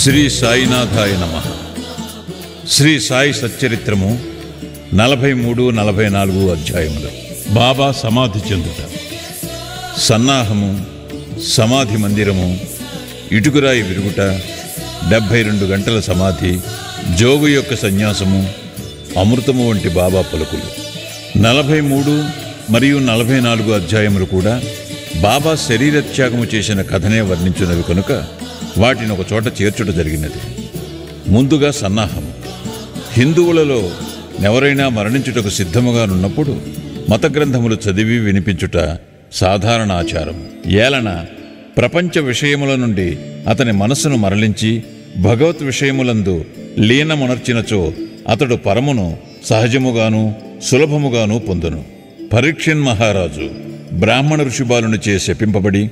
శ్రీ సాయినాథాయ నమః. శ్రీ సాయి సచ్చరిత్రము 43-44 అధ్యాయములు. బాబా సమాధి చెందుట. సన్నాహము, సమాధి మందిరము, ఇటుకురాయి విరుగుట, 72 గంటల సమాధి, జోగు యొక్క సన్యాసము, అమృతము వంటి బాబా పలుకులు. 43 మరియు 44 అధ్యాయములు కూడా బాబా శరీరత్యాగము చేసిన కథనే వర్ణించున్నవి కనుక వాటిని ఒక చోట చేర్చుట జరిగినది. ముందుగా సన్నాహము. హిందువులలో ఎవరైనా మరణించుటకు సిద్ధముగానున్నప్పుడు మత గ్రంథములు చదివి వినిపించుట సాధారణ ఆచారం. ఏలన ప్రపంచ విషయముల నుండి అతని మనస్సును మరలించి భగవత్ విషయములందు లీనమునర్చినచో అతడు పరమును సహజముగాను సులభముగాను పొందును. పరీక్షణ్ మహారాజు బ్రాహ్మణ ఋషిబాలునిచే శపింపబడి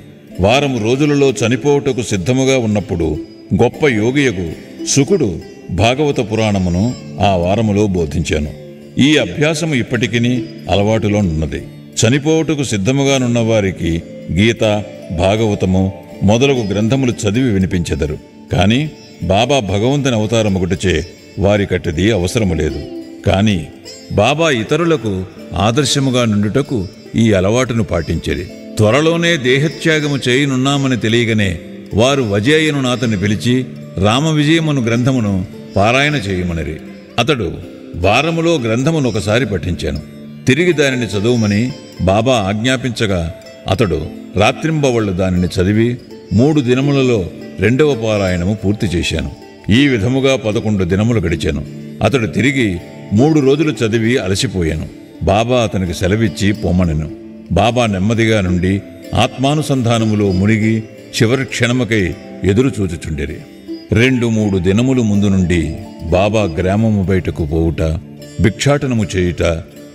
వారము రోజులలో చనిపోవుటకు సిద్ధముగా ఉన్నప్పుడు గొప్ప యోగియగు శుకుడు భాగవత పురాణమును ఆ వారములో బోధించాను. ఈ అభ్యాసము ఇప్పటికిని అలవాటులో ఉన్నది. చనిపోవుటకు సిద్ధముగానున్న వారికి గీత, భాగవతము మొదలగు గ్రంథములు చదివి వినిపించెదరు. కాని బాబా భగవంతుని అవతారమొకటిచే వారికట్టిది అవసరము లేదు. కాని బాబా ఇతరులకు ఆదర్శముగా నుండుటకు ఈ అలవాటును పాటించెరి. త్వరలోనే దేహత్యాగము చేయనున్నామని తెలియగానే వారు వజేయను నాతని పిలిచి రామ విజయమును గ్రంథమును పారాయణ చేయమనిరి. అతడు వారములో గ్రంథమును ఒకసారి పఠించాను. తిరిగి దానిని చదువుమని బాబా ఆజ్ఞాపించగా అతడు రాత్రింబవళ్లు దానిని చదివి 3 దినములలో 2వ పారాయణము పూర్తి చేశాను. ఈ విధముగా 11 దినములు గడిచాను. అతడు తిరిగి 3 రోజులు చదివి అలసిపోయాను. బాబా అతనికి సెలవిచ్చి పొమ్మనెను. బాబా నెమ్మదిగా నుండి ఆత్మానుసంధానములో మునిగి చివరి క్షణముకై ఎదురు చూచుచుండిరి. 2-3 దినములు ముందు నుండి బాబా గ్రామము బయటకు పోవుట, భిక్షాటనము చేయుట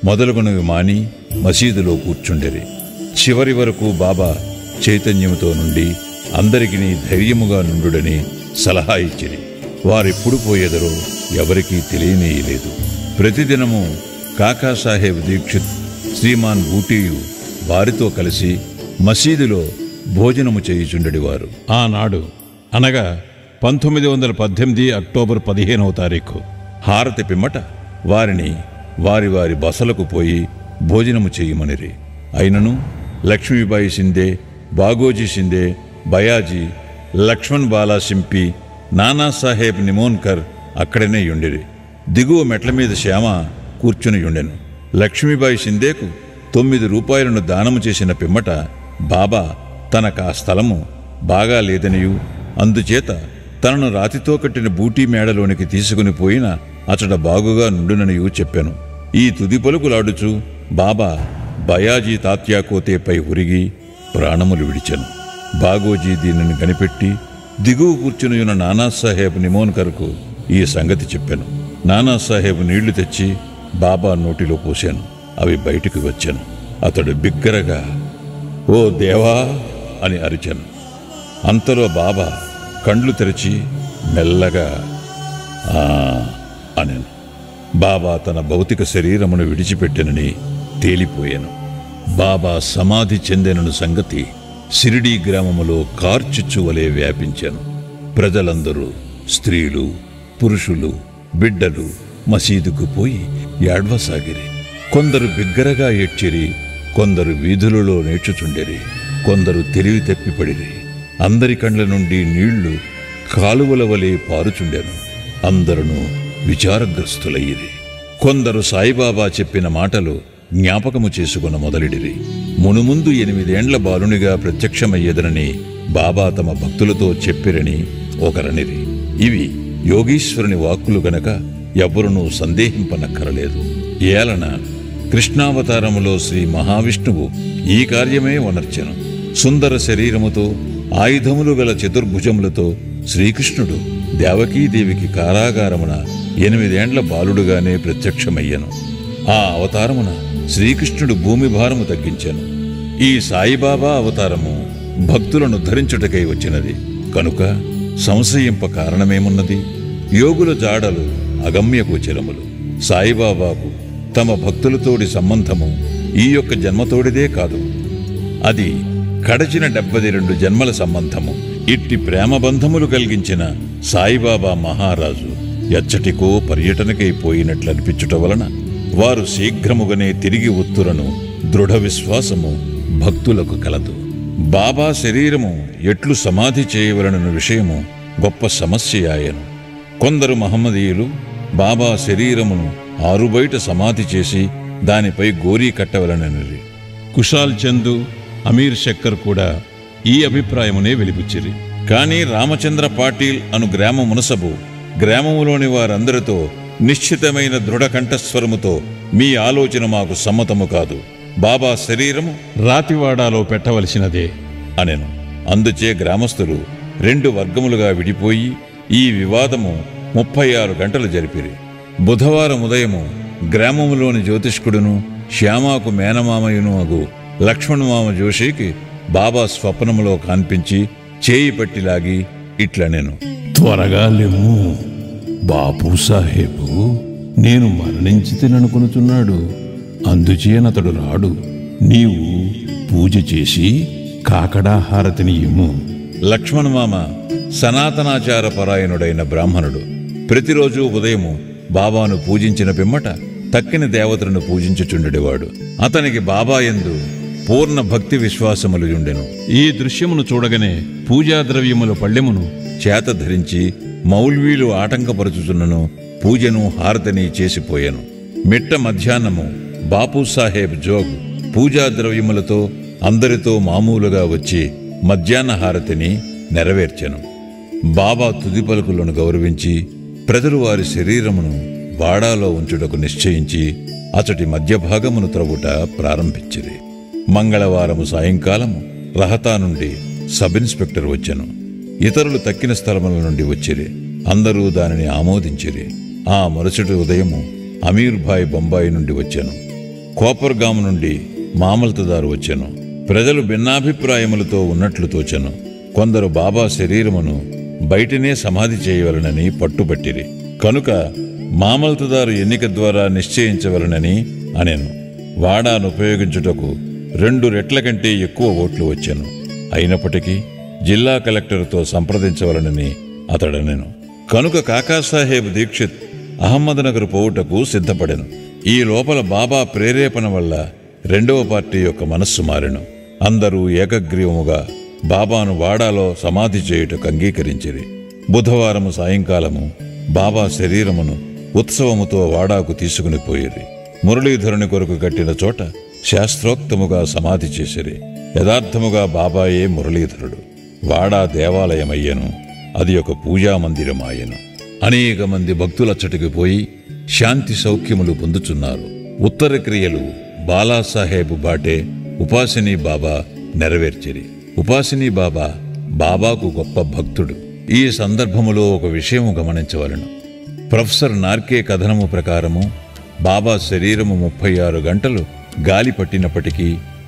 మొదలుగునవి మాని మసీదులో కూర్చుండిరి. చివరి వరకు బాబా చైతన్యముతో నుండి అందరికీ ధైర్యముగా నుండుడని సలహా ఇచ్చిరి. వారెప్పుడు పోయేదరో ఎవరికీ తెలియనేయలేదు. ప్రతిదినము కాకాసాహెబ్ దీక్షిత్, శ్రీమాన్ బూటీయు వారితో కలిసి మసీదులో భోజనము చేయుచుండెడివారు. ఆనాడు అనగా 1918 అక్టోబర్ 15వ తారీఖు హారతి పిమ్మట వారిని వారి వారి బసలకు పోయి భోజనము చేయమనిరి. అయినను లక్ష్మీబాయి షిందే, బాగోజీ షిందే, బయాజీ, లక్ష్మణ్ బాలా సింపి, నానాసాహెబ్ నిమోన్కర్ అక్కడనే యుండిరి. దిగువ మెట్ల మీద శ్యామ కూర్చుని యుండెను. లక్ష్మీబాయి షిందేకు 9 రూపాయలను దానము చేసిన పిమ్మట బాబా తనకు ఆ స్థలము బాగా లేదనియు అందుచేత తనను రాతితో కట్టిన బూటీ మేడలోనికి తీసుకుని పోయిన అతడ బాగుగా నుండుననియు చెప్పాను. ఈ తుది పలుకులాడుచు బాబా బయాజీ తాత్యాకోతేపై ఉరిగి ప్రాణములు విడిచెను. బాగోజీ దీనిని కనిపెట్టి దిగువ కూర్చునియున్న నానాసాహెబ్ నిమోన్కర్కు ఈ సంగతి చెప్పాను. నానాసాహెబ్ నీళ్లు తెచ్చి బాబా నోటిలో పోశాను. అవి బయటికి వచ్చాను. అతడు బిగ్గరగా "ఓ దేవా" అని అరిచాను. అంతలో బాబా కండ్లు తెరిచి మెల్లగా "ఆ" అనెను. బాబా తన భౌతిక శరీరమును విడిచిపెట్టెనని తేలిపోయాను. బాబా సమాధి చెందెనను సంగతి షిరిడీ గ్రామములో కార్చిచ్చువలే వ్యాపించాను. ప్రజలందరూ, స్త్రీలు, పురుషులు, బిడ్డలు మసీదుకు పోయి ఏడ్వసాగిరి. కొందరు బిగ్గరగా ఏడ్చిరి, కొందరు వీధులలో నేర్చుచుండెరి, కొందరు తెలివి తప్పిపడిరి. అందరి కండ్ల నుండి నీళ్లు కాలువల వలె పారుచుండెను. అందరూ విచారగ్రస్తులయ్యిరి. కొందరు సాయిబాబా చెప్పిన మాటలు జ్ఞాపకము చేసుకున్న మొదలిడిరి. మునుముందు 8 ఏండ్ల బాలునిగా ప్రత్యక్షమయ్యేదనని బాబా తమ భక్తులతో చెప్పిరని ఒకరనిరి. ఇవి యోగీశ్వరుని వాక్కులు గనక ఎవ్వరునూ సందేహింపనక్కరలేదు. ఏలన కృష్ణావతారములో శ్రీ మహావిష్ణువు ఈ కార్యమే వనర్చెను. సుందర శరీరముతో, ఆయుధములు గల చతుర్భుజములతో శ్రీకృష్ణుడు దేవకీదేవికి కారాగారమున 8 ఏండ్ల బాలుడుగానే ప్రత్యక్షమయ్యను. ఆ అవతారమున శ్రీకృష్ణుడు భూమి భారము తగ్గించెను. ఈ సాయిబాబా అవతారము భక్తులను ధరించుటకై వచ్చినది కనుక సంశయింప కారణమేమున్నది? యోగుల జాడలు అగమ్యగోచరములు. సాయిబాబాకు తమ భక్తులతోడి సంబంధము ఈ యొక్క జన్మతోడిదే కాదు, అది గడచిన 72 జన్మల సంబంధము. ఇట్టి ప్రేమబంధములు కలిగించిన సాయిబాబా మహారాజు ఎచ్చటికో పర్యటనకై పోయినట్లనిపించుట వలన వారు శీఘ్రముగానే తిరిగి ఉత్తురను దృఢ విశ్వాసము భక్తులకు కలదు. బాబా శరీరము ఎట్లు సమాధి చేయవలనన్న విషయము గొప్ప సమస్య ఆయను. కొందరు మహమ్మదీయులు బాబా శరీరమును ఆరుబయట సమాధి చేసి దానిపై గోరీ కట్టవలనని. కుషాల్ చందు, అమీర్ శక్కర్ కూడా ఈ అభిప్రాయమునే వెలిబుచ్చిరి. కానీ రామచంద్ర పాటీల్ అను గ్రామ మునసబు గ్రామములోని వారందరితో నిశ్చితమైన దృఢ కంఠస్వరముతో, మీ ఆలోచన మాకు సమ్మతము కాదు, బాబా శరీరము రాతివాడాలో పెట్టవలసినదే అనెను. అందుచే గ్రామస్తులు 2 వర్గములుగా విడిపోయి ఈ వివాదము 36 గంటలు జరిపిరి. బుధవారం ఉదయము గ్రామములోని జ్యోతిష్కుడును శ్యామాకు మేనమామయును అగు లక్ష్మణమామ జోషికి బాబా స్వప్నములో కనిపించి చేయి పట్టిలాగి ఇట్లనెను. త్వరగా లెమ్ము, బాపు సాహేబు నేను మరణించితిననుకొనుచున్నాడు, అందుచేనతడు రాడు. నీవు పూజ చేసి కాకడాహారతిని ఇమ్ము. లక్ష్మణమామ సనాతనాచార పరాయణుడైన బ్రాహ్మణుడు. ప్రతిరోజు ఉదయము బాబాను పూజించిన పిమ్మట తక్కిన దేవతలను పూజించుచుండెడివాడు. అతనికి బాబా యందు పూర్ణ భక్తి విశ్వాసములు ఉండెను. ఈ దృశ్యమును చూడగానే పూజా ద్రవ్యముల పళ్ళెమును చేత ధరించి మౌల్వీలు ఆటంకపరుచుచున్నను పూజను హారతిని చేసిపోయాను. మిట్ట మధ్యాహ్నము బాపూసాహెబ్ జోగ్ పూజా ద్రవ్యములతో అందరితో మామూలుగా వచ్చి మధ్యాహ్న హారతిని నెరవేర్చెను. బాబా తుది పలుకులను గౌరవించి ప్రజలు వారి శరీరమును వాడాలో ఉంచుటకు నిశ్చయించి అచటి మధ్యభాగమును త్రవ్వుట ప్రారంభించిరి. మంగళవారము సాయంకాలము రహతా నుండి సబ్ ఇన్స్పెక్టర్ వచ్చెను. ఇతరులు తక్కిన స్థలముల నుండి వచ్చిరి. అందరూ దానిని ఆమోదించిరి. ఆ మరుసటి ఉదయము అమీర్భాయ్ బొంబాయి నుండి వచ్చెను. కోపర్గాము నుండి మామల్తదారు వచ్చెను. ప్రజలు భిన్నాభిప్రాయములతో ఉన్నట్లు తోచెను. కొందరు బాబా శరీరమును బయటనే సమాధి చేయవలనని పట్టుబట్టిరి. కనుక మామల్తదారు ఎన్నిక ద్వారా నిశ్చయించవలనని అనెను. వాడాను ఉపయోగించుటకు 2 రెట్ల కంటే ఎక్కువ ఓట్లు వచ్చెను. అయినప్పటికీ జిల్లా కలెక్టర్తో సంప్రదించవలనని అతడనెను. కనుక కాకాసాహెబ్ దీక్షిత్ అహ్మద్నగర్ పోవుటకు సిద్ధపడెను. ఈ లోపల బాబా ప్రేరేపణ వల్ల 2వ పార్టీ యొక్క మనస్సు మారెను. అందరూ ఏకగ్రీవముగా బాబాను వాడాలో సమాధి చేయుటకు అంగీకరించిరి. బుధవారము సాయంకాలము బాబా శరీరమును ఉత్సవముతో వాడాకు తీసుకుని పోయిరి. మురళీధరుని కొరకు కట్టిన చోట శాస్త్రోక్తముగా సమాధి చేసిరి. యథార్థముగా బాబాయే మురళీధరుడు. వాడా దేవాలయమయ్యను, అది ఒక పూజామందిరమాయను. అనేక మంది భక్తులచ్చటికి పోయి శాంతి సౌఖ్యములు పొందుచున్నారు. ఉత్తర క్రియలు బాలాసాహెబ్ బాటే ఉపాసినీ బాబా నెరవేర్చిరి. ఉపాసినీ బాబా బాబాకు గొప్ప భక్తుడు. ఈ సందర్భములో ఒక విషయము గమనించవలను. ప్రొఫెసర్ నార్కే కథనము ప్రకారము బాబా శరీరము 36 గంటలు గాలి పట్టినప్పటికీ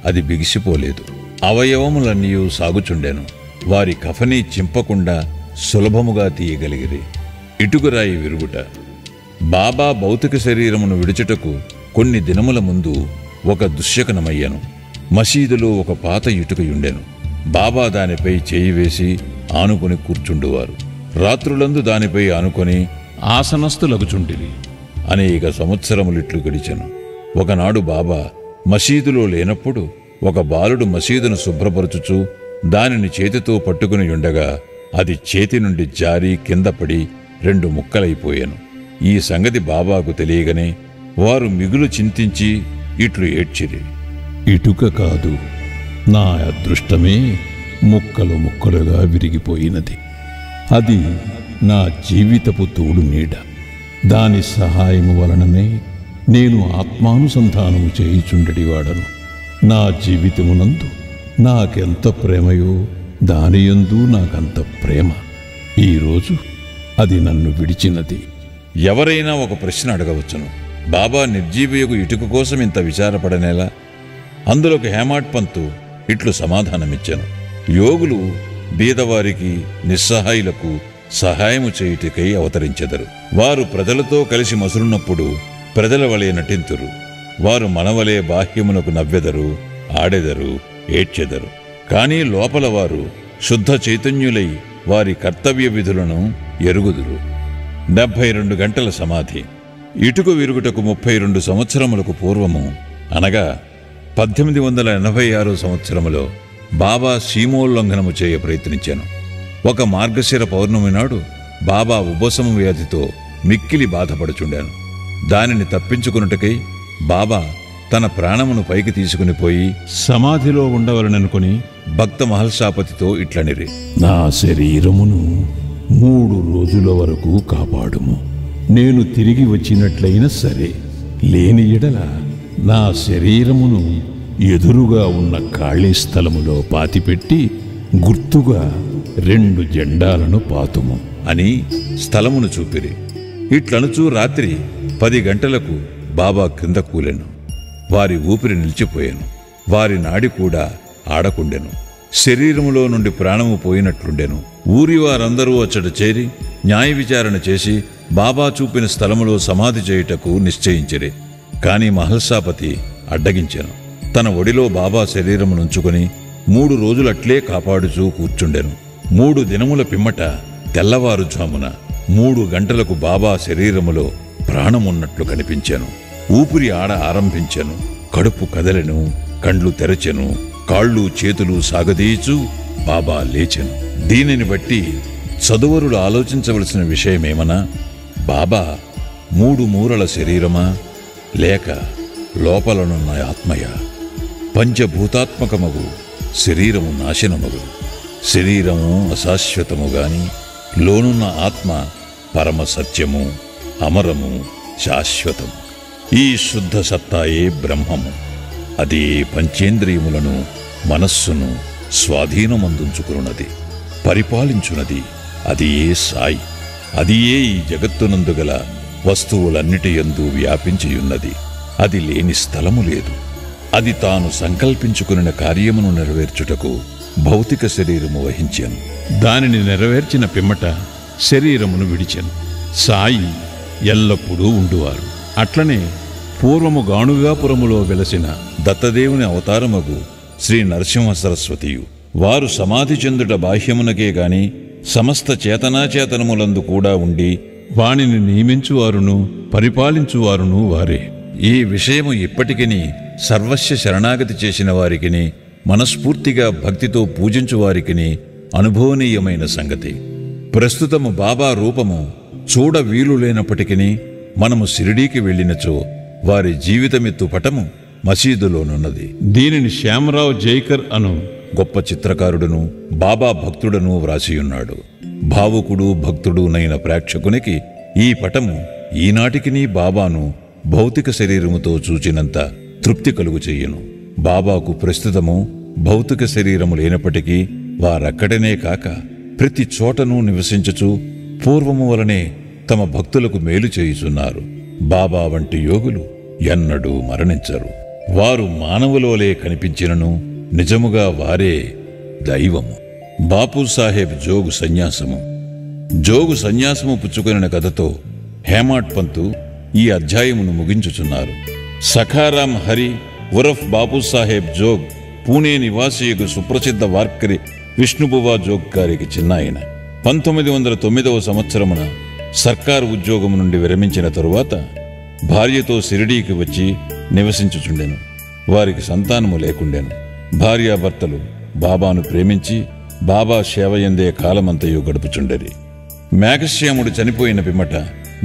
అది బిగిసిపోలేదు. అవయవములన్నీ సాగుచుండెను. వారి కఫనీ చింపకుండా సులభముగా తీయగలిగిరి. ఇటుకరాయి విరుగుట. బాబా భౌతిక శరీరమును విడుచుటకు కొన్ని దినముల ముందు ఒక దుశ్శకనమయ్యను. మసీదులో ఒక పాత ఇటుకయుండెను. బాబా దానిపై చేయి వేసి ఆనుకొని కూర్చుండువారు. రాత్రులందు దానిపై ఆనుకొని ఆసనస్థులగుచుండిరి. అనేక సంవత్సరములిట్లు గడిచెను. ఒకనాడు బాబా మసీదులో లేనప్పుడు ఒక బాలుడు మసీదును శుభ్రపరచుచూ దానిని చేతితో పట్టుకుని ఉండగా అది చేతి నుండి జారి కింద పడి 2 ముక్కలైపోయాను. ఈ సంగతి బాబాకు తెలియగానే వారు మిగులు చింతించి ఇట్లు ఏడ్చిరి. ఇటుక కాదు, నా అదృష్టమే ముక్కలు ముక్కలుగా విరిగిపోయినది. అది నా జీవితపు తోడు నీడ. దాని సహాయము వలననే నేను ఆత్మానుసంధానము చేయుచుండెడివాడను. నా జీవితమునందు నాకెంత ప్రేమయో దానియందు నాకంత ప్రేమ. ఈరోజు అది నన్ను విడిచినది. ఎవరైనా ఒక ప్రశ్న అడగవచ్చును. బాబా నిర్జీవియకు ఇటుక కోసం ఇంత విచారపడనేలా? అందులోకి హేమాడ్ పంతు ఇట్లు సమాధానమిచ్చాను. యోగులు బీదవారికి నిస్సహాయులకు సహాయము చేయుటకై అవతరించెదరు. వారు ప్రజలతో కలిసి మసులున్నప్పుడు ప్రజల వలె నటింతురు. వారు మనవలే బాహ్యమునకు నవ్వెదరు, ఆడెదరు, ఏడ్చెదరు. కానీ లోపల వారు శుద్ధ చైతన్యులై వారి కర్తవ్య విధులను ఎరుగుదురు. 72 గంటల సమాధి. ఇటుక విరుగుటకు 32 సంవత్సరములకు పూర్వము అనగా 1886 సంవత్సరములో బాబా సీమోల్లంఘనము చేయ ప్రయత్నించాను. ఒక మార్గశిర పౌర్ణమి నాడు బాబా ఉబసము వ్యాధితో మిక్కిలి బాధపడుచుండాను. దానిని తప్పించుకున్నట్టుకై బాబా తన ప్రాణమును పైకి తీసుకుని పోయి సమాధిలో ఉండవలననుకుని భక్త మహల్సాపతితో ఇట్లనిరి: నా శరీరమును 3 రోజుల వరకు కాపాడుము. నేను తిరిగి వచ్చినట్లయినా సరే, లేని ఎడల నా శరీరమును ఎదురుగా ఉన్న ఖాళీ స్థలములో పాతిపెట్టి గుర్తుగా 2 జెండాలను పాతుము అని స్థలమును చూపిరి. ఇట్లనుచూ రాత్రి 10 గంటలకు బాబా క్రింద కూలెను. వారి ఊపిరి నిలిచిపోయాను. వారి నాడి కూడా ఆడకుండెను. శరీరములో నుండి ప్రాణము పోయినట్లుండెను. ఊరి వారందరూ అచ్చట చేరి న్యాయ విచారణ చేసి బాబా చూపిన స్థలములో సమాధి చేయుటకు నిశ్చయించిరి. కాని మహల్సాపతి అడ్డగించెను. తన ఒడిలో బాబా శరీరమునుంచుకొని 3 రోజులట్లే కాపాడుచూ కూర్చుండెను. 3 దినముల పిమ్మట తెల్లవారుజామున 3 గంటలకు బాబా శరీరములో ప్రాణమున్నట్లు కనిపించెను. ఊపిరి ఆడ ఆరంభించెను. కడుపు కదలెను. కండ్లు తెరచెను. కాళ్ళు చేతులు సాగదీచు బాబా లేచెను. దీనిని బట్టి చదువరులు ఆలోచించవలసిన విషయమేమనా, బాబా 3 మూరల శరీరమా లేక లోపలనున్న ఆత్మయ? పంచభూతాత్మకమగు శరీరము నాశనమగు. శరీరము అశాశ్వతము గాని లోనున్న ఆత్మ పరమ సత్యము, అమరము, శాశ్వతము. ఈ శుద్ధ సత్తాయే బ్రహ్మము. అదే పంచేంద్రియములను మనస్సును స్వాధీనమందుంచుకున్నది, పరిపాలించున్నది. అది ఏ సాయి. అది ఏ ఈ జగత్తునందు గల వస్తువులన్నిటి యందు వ్యాపించియున్నది. అది లేని స్థలము లేదు. అది తాను సంకల్పించుకున్న కార్యమును నెరవేర్చుటకు భౌతిక శరీరము వహించాను. దానిని నెరవేర్చిన పిమ్మట శరీరమును విడిచెను. సాయి ఎల్లప్పుడూ ఉండువారు. అట్లనే పూర్వము గాణుగాపురములో వెలసిన దత్తదేవుని అవతారమగు శ్రీ నరసింహ సరస్వతియు వారు సమాధి చెందుట బాహ్యమునకే గాని సమస్త చేతనాచేతనములందు కూడా ఉండి వానిని నియమించువారును పరిపాలించువారును వారే. ఈ విషయము ఇప్పటికిని సర్వస్య శరణాగతి చేసిన వారికిని మనస్ఫూర్తిగా భక్తితో పూజించువారికిని అనుభవనీయమైన సంగతి. ప్రస్తుతము బాబా రూపము చూడ వీలు లేనప్పటికీ మనము షిరిడీకి వెళ్ళినచో వారి జీవితమెత్తు పటము మసీదులోనున్నది. దీనిని శ్యామరావు జైకర్ అను గొప్ప చిత్రకారుడును బాబా భక్తుడను వ్రాసియున్నాడు. భావుకుడు భక్తుడునైన ప్రేక్షకునికి ఈ పటము ఈనాటికినీ బాబాను భౌతిక శరీరముతో చూచినంత తృప్తి కలుగు చెయ్యను. బాబాకు ప్రస్తుతము భౌతిక శరీరము లేనప్పటికీ వారక్కడనే కాక ప్రతి చోటను నివసించుచు పూర్వము వలనే తమ భక్తులకు మేలు చేయుచున్నారు. బాబా వంటి యోగులు ఎన్నడూ మరణించరు. వారు మానవులోలే కనిపించినను నిజముగా వారే దైవము. బాపూసాహెబ్ జోగు సన్యాసము. జోగు సన్యాసము పుచ్చుకొనిన కథతో హేమాడ్ పంతు ఈ అధ్యాయమును ముగించుచున్నారు. సఖారాం హరి ఉరఫ్ బాపూసాహెబ్ జోగ్ పూణే నివాసియకు సుప్రసిద్ధ వార్కరి విష్ణుబువా జోగ్ గారికి చిన్నాయన. 1909వ సంవత్సరమున సర్కారు ఉద్యోగము నుండి విరమించిన తరువాత భార్యతో షిరిడీకి వచ్చి నివసించుచుండెను. వారికి సంతానము లేకుండెను. భార్యాభర్తలు బాబాను ప్రేమించి బాబా సేవయందే కాలమంతయు గడుపుచుండెరి. మేఘశ్యాముడు చనిపోయిన పిమ్మట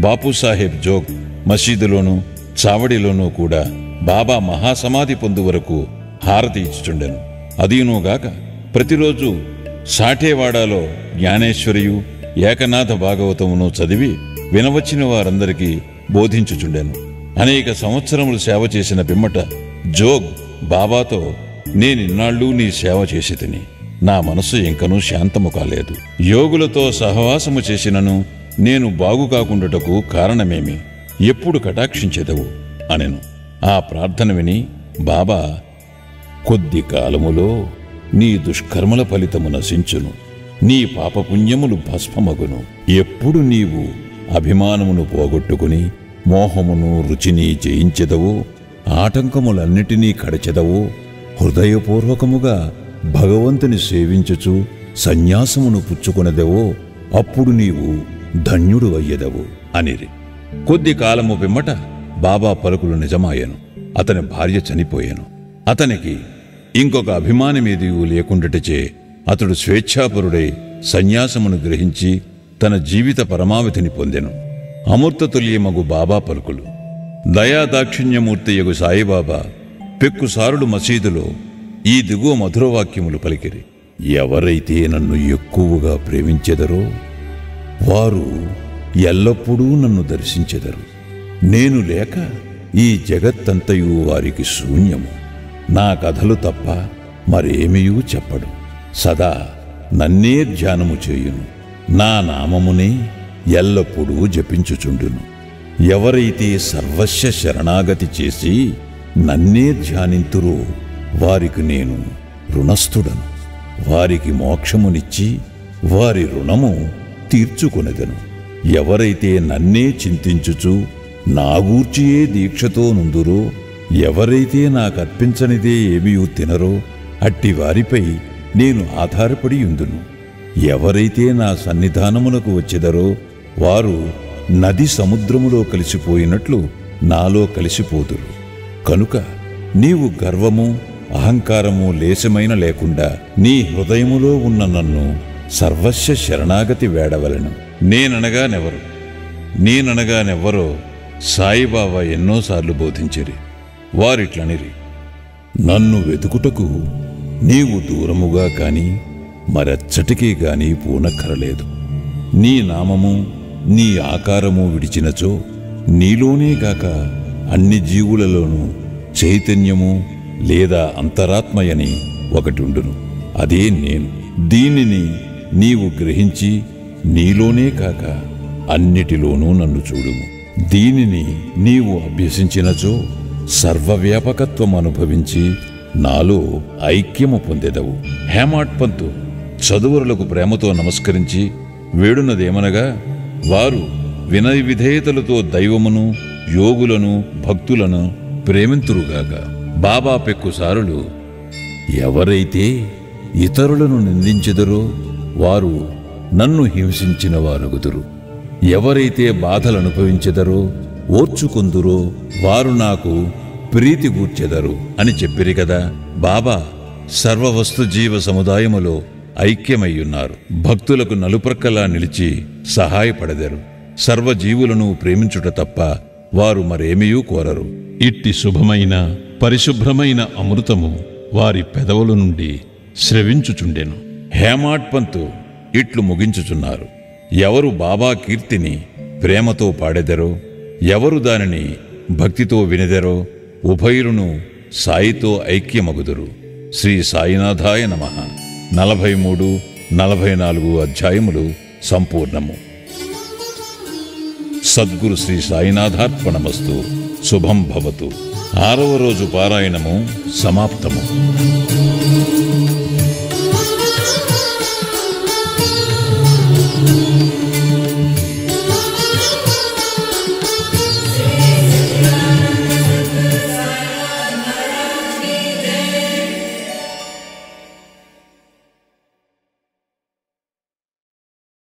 బాపూసాహెబ్ జోగ్ మసీదులోనూ చావడిలోనూ కూడా బాబా మహాసమాధి పొందు వరకు హారతి ఇచ్చుచుండెను. అదీనూగాక ప్రతిరోజు సాఠేవాడాలో జ్ఞానేశ్వరియు ఏకనాథ భాగవతమును చదివి వినవచ్చిన వారందరికీ బోధించుచుండెను. అనేక సంవత్సరములు సేవ చేసిన పిమ్మట జోగ్ బాబాతో, నేనిన్నాళ్ళు నీ సేవ చేసి తిని నా మనసు ఇంకనూ శాంతము కాలేదు. యోగులతో సహవాసము చేసినను నేను బాగు కాకుండుటకు కారణమేమి? ఎప్పుడు కటాక్షించెదవు అనెను. ఆ ప్రార్థన విని బాబా, కొద్ది కాలములో నీ దుష్కర్మల ఫలితము నశించును, నీ పాపపుణ్యములు భస్మమగును. ఎప్పుడు నీవు అభిమానమును పోగొట్టుకుని మోహమును రుచిని జయించెదవో, ఆటంకములన్నిటినీ కడచెదవో, హృదయపూర్వకముగా భగవంతుని సేవించుచు సన్యాసమును పుచ్చుకొనదెవో, అప్పుడు నీవు ధన్యుడు అయ్యెదవు అనిరి. కొద్ది కాలము పిమ్మట బాబా పలుకులు నిజమాయను. అతని భార్య చనిపోయాను. అతనికి ఇంకొక అభిమానమేదియూ లేకుండాటచే అతడు స్వేచ్ఛాపరుడై సన్యాసమును గ్రహించి తన జీవిత పరమావధిని పొందెను. అమూర్తతుల్యమగు బాబా పలుకులు. దయాదాక్షిణ్యమూర్తియగు సాయిబాబా పెక్కుసారులు మసీదులో ఈ దిగువ మధురవాక్యములు పలికిరి. ఎవరైతే నన్ను ఎక్కువగా ప్రేమించెదరో వారు ఎల్లప్పుడూ నన్ను దర్శించెదరు. నేను లేక ఈ జగత్తంతయు వారికి శూన్యము. నా కథలు తప్ప మరేమియూ చెప్పడు. సదా నన్నే ధ్యానము చేయును. నా నామమునే ఎల్లప్పుడూ జపించుచుండును. ఎవరైతే సర్వస్వ శరణాగతి చేసి నన్నే ధ్యానింతురో వారికి నేను రుణస్థుడను. వారికి మోక్షమునిచ్చి వారి రుణము తీర్చుకొనెదను. ఎవరైతే నన్నే చింతించుచు నాగూర్చియే దీక్షతో నుందురో, ఎవరైతే నాకర్పించనిదే ఏమీ తినరో అట్టి వారిపై నేను ఆధారపడి ఉందును. ఎవరైతే నా సన్నిధానమునకు వచ్చెదరో వారు నది సముద్రములో కలిసిపోయినట్లు నాలో కలిసిపోదురు. కనుక నీవు గర్వము అహంకారము లేశమైన లేకుండా నీ హృదయములో ఉన్న నన్ను సర్వస్వ శరణాగతి వేడవలను. నేననగానెవ్వరో సాయిబాబా ఎన్నోసార్లు బోధించిరి. వారిట్లనిరి: నన్ను వెతుకుటకు నీవు దూరముగా కాని మరెచ్చటికీ గాని పూనక్కరలేదు. నీ నామము నీ ఆకారము విడిచినచో నీలోనే గాక అన్ని జీవులలోనూ చైతన్యము లేదా అంతరాత్మయని ఒకటుండును. అదే నేను. దీనిని నీవు గ్రహించి నీలోనే కాక అన్నిటిలోనూ నన్ను చూడుము. దీనిని నీవు అభ్యసించినచో సర్వవ్యాపకత్వం అనుభవించి నాలో ఐక్యము పొందెదవు. హేమాడ్ పంతు చదువురులకు ప్రేమతో నమస్కరించి వేడునదేమనగా, వారు వినయ విధేయతలతో దైవమును, యోగులను, భక్తులను ప్రేమింతురుగాక. బాబా పెక్కుసారులు: ఎవరైతే ఇతరులను నిందించెదరో వారు నన్ను హింసించిన వారగుదురు. ఎవరైతే బాధలనుభవించెదరో ఓర్చుకొందురో వారు నాకు ప్రీతి గూర్చెదరు అని చెప్పిరి కదా. బాబా సర్వవస్తు జీవ సముదాయములో ఐక్యమయ్యున్నారు. భక్తులకు నలుప్రక్కలా నిలిచి సహాయపడెదరు. సర్వజీవులను ప్రేమించుట తప్ప వారు మరేమియూ కోరరు. ఇట్టి శుభమైన పరిశుభ్రమైన అమృతము వారి పెదవుల నుండి స్రవించుచుండెను. హేమాడ్ పంతు ఇట్లు ముగించుచున్నారు: ఎవరు బాబా కీర్తిని ప్రేమతో పాడెదరో, ఎవరు దానిని భక్తితో వినెదరో ఉభయులను సాయితో ఐక్యమగుదురు. శ్రీ సాయినాథాయ నమః. 43, 44 అధ్యాయములు సంపూర్ణము. సద్గురు శ్రీ సాయినాథార్పణమస్తు. శుభం భవతు. 6వ రోజు పారాయణము సమాప్తము.